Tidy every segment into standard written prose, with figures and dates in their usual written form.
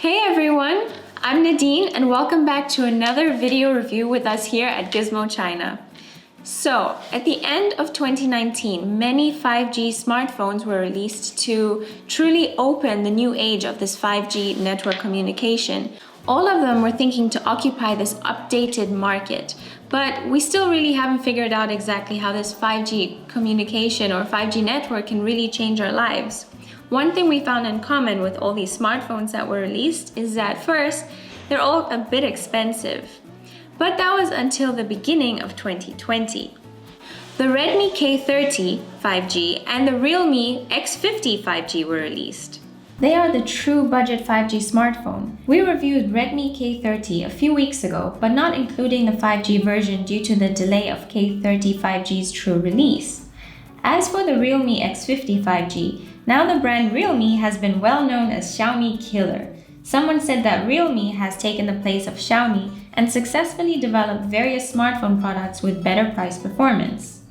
Hey everyone, I'm Nadine and welcome back to another video review with us here at Gizmo China. So, at the end of 2019, many 5G smartphones were released to truly open the new age of this 5G network communication. All of them were thinking to occupy this updated market, but we still really haven't figured out exactly how this 5G communication or 5G network can really change our lives. One thing we found in common with all these smartphones that were released is that first, they're all a bit expensive. But that was until the beginning of 2020. The Redmi K30 5G and the Realme X50 5G were released. They are the true budget 5G smartphone. We reviewed Redmi K30 a few weeks ago, but not including the 5G version due to the delay of K30 5G's true release. As for the Realme X50 5G, now the brand Realme has been well known as Xiaomi killer. Someone said that Realme has taken the place of Xiaomi and successfully developed various smartphone products with better price performance.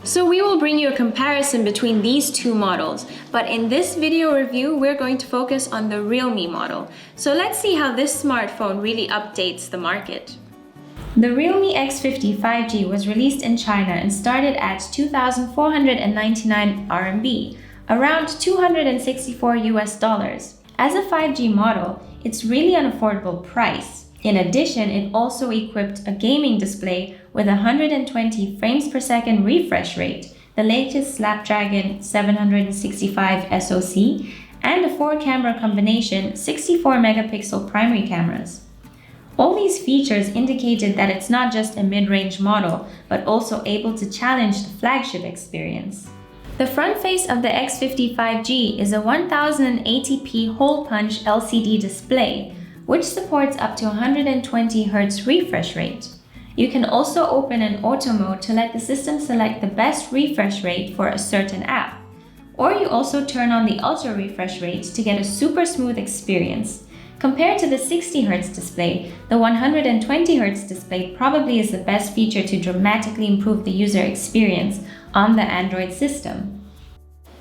So we will bring you a comparison between these two models, but in this video review, we're going to focus on the Realme model. So let's see how this smartphone really updates the market. The Realme X50 5G was released in China and started at 2,499 RMB, around $264. As a 5G model, it's really an affordable price. In addition, it also equipped a gaming display with 120 frames per second refresh rate, the latest Snapdragon 765 SoC, and a 4-camera combination 64-megapixel primary cameras. All these features indicated that it's not just a mid-range model, but also able to challenge the flagship experience. The front face of the X50 5G is a 1080p hole-punch LCD display, which supports up to 120 Hz refresh rate. You can also open an auto mode to let the system select the best refresh rate for a certain app. Or you also turn on the ultra refresh rate to get a super smooth experience. Compared to the 60 Hz display, the 120 Hz display probably is the best feature to dramatically improve the user experience on the Android system.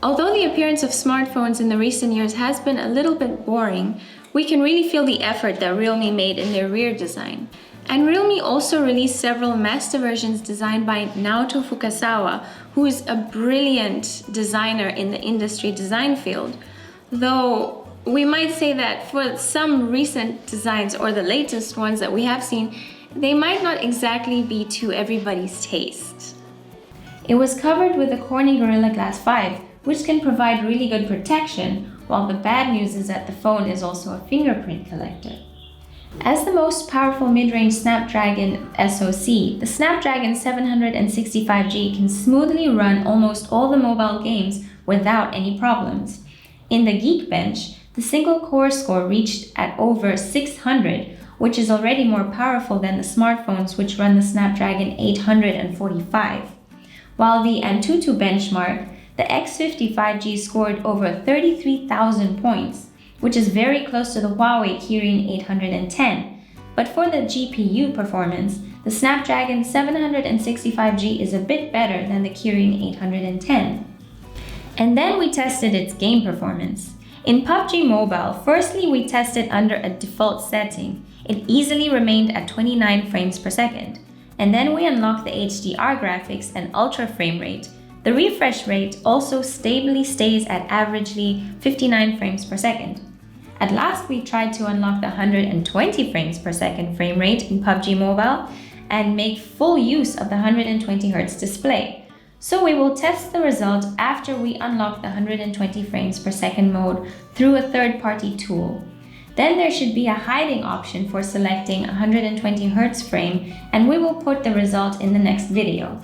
Although the appearance of smartphones in the recent years has been a little bit boring, we can really feel the effort that Realme made in their rear design. And Realme also released several master versions designed by Naoto Fukasawa, who is a brilliant designer in the industry design field. Though we might say that for some recent designs or the latest ones that we have seen, they might not exactly be to everybody's taste. It was covered with the Corning Gorilla Glass 5, which can provide really good protection, while the bad news is that the phone is also a fingerprint collector. As the most powerful mid-range Snapdragon SoC, the Snapdragon 765G can smoothly run almost all the mobile games without any problems. In the Geekbench, the single core score reached at over 600, which is already more powerful than the smartphones which run the Snapdragon 845. While the Antutu benchmark, the X50 5G scored over 33,000 points, which is very close to the Huawei Kirin 810. But for the GPU performance, the Snapdragon 765G is a bit better than the Kirin 810. And then we tested its game performance. In PUBG Mobile, firstly we tested under a default setting. It easily remained at 29 frames per second. And then we unlocked the HDR graphics and ultra frame rate. The refresh rate also stably stays at averagely 59 frames per second. At last, we tried to unlock the 120 frames per second frame rate in PUBG Mobile and make full use of the 120 Hz display. So we will test the result after we unlock the 120 frames per second mode through a third-party tool. Then there should be a hiding option for selecting 120 Hz frame, and we will put the result in the next video.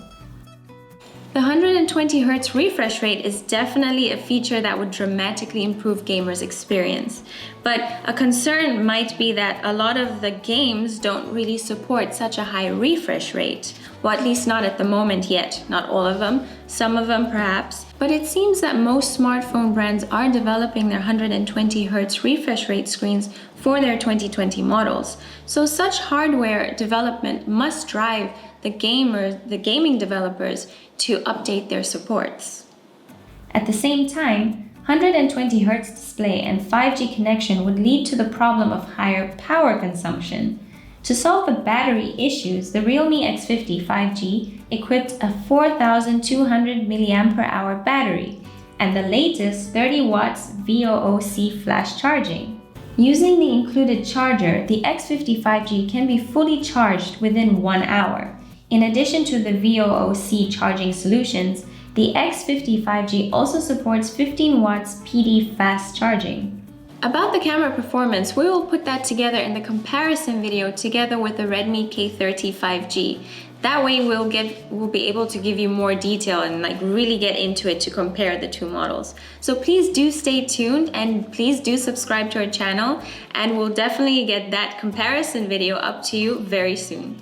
The 120 Hz refresh rate is definitely a feature that would dramatically improve gamers' experience. But a concern might be that a lot of the games don't really support such a high refresh rate. Well, at least not at the moment yet. Not all of them, some of them perhaps. But it seems that most smartphone brands are developing their 120 Hz refresh rate screens for their 2020 models. So such hardware development must drive the gaming developers to update their supports. At the same time, 120Hz display and 5G connection would lead to the problem of higher power consumption. To solve the battery issues, the Realme X50 5G equipped a 4,200 mAh battery and the latest 30 watts VOOC flash charging. Using the included charger, the X50 5G can be fully charged within 1 hour. In addition to the VOOC charging solutions, the X50 5G also supports 15 watts PD fast charging. About the camera performance, we will put that together in the comparison video together with the Redmi K30 5G. That way we'll be able to give you more detail and really get into it to compare the two models. So please do stay tuned and please do subscribe to our channel, and we'll definitely get that comparison video up to you very soon.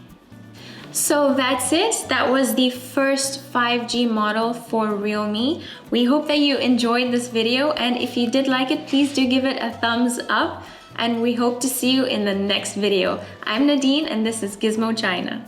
So that's it. That was the first 5G model for Realme. We hope that you enjoyed this video, and if you did like it, please do give it a thumbs up, and we hope to see you in the next video. I'm Nadine and this is Gizmo China.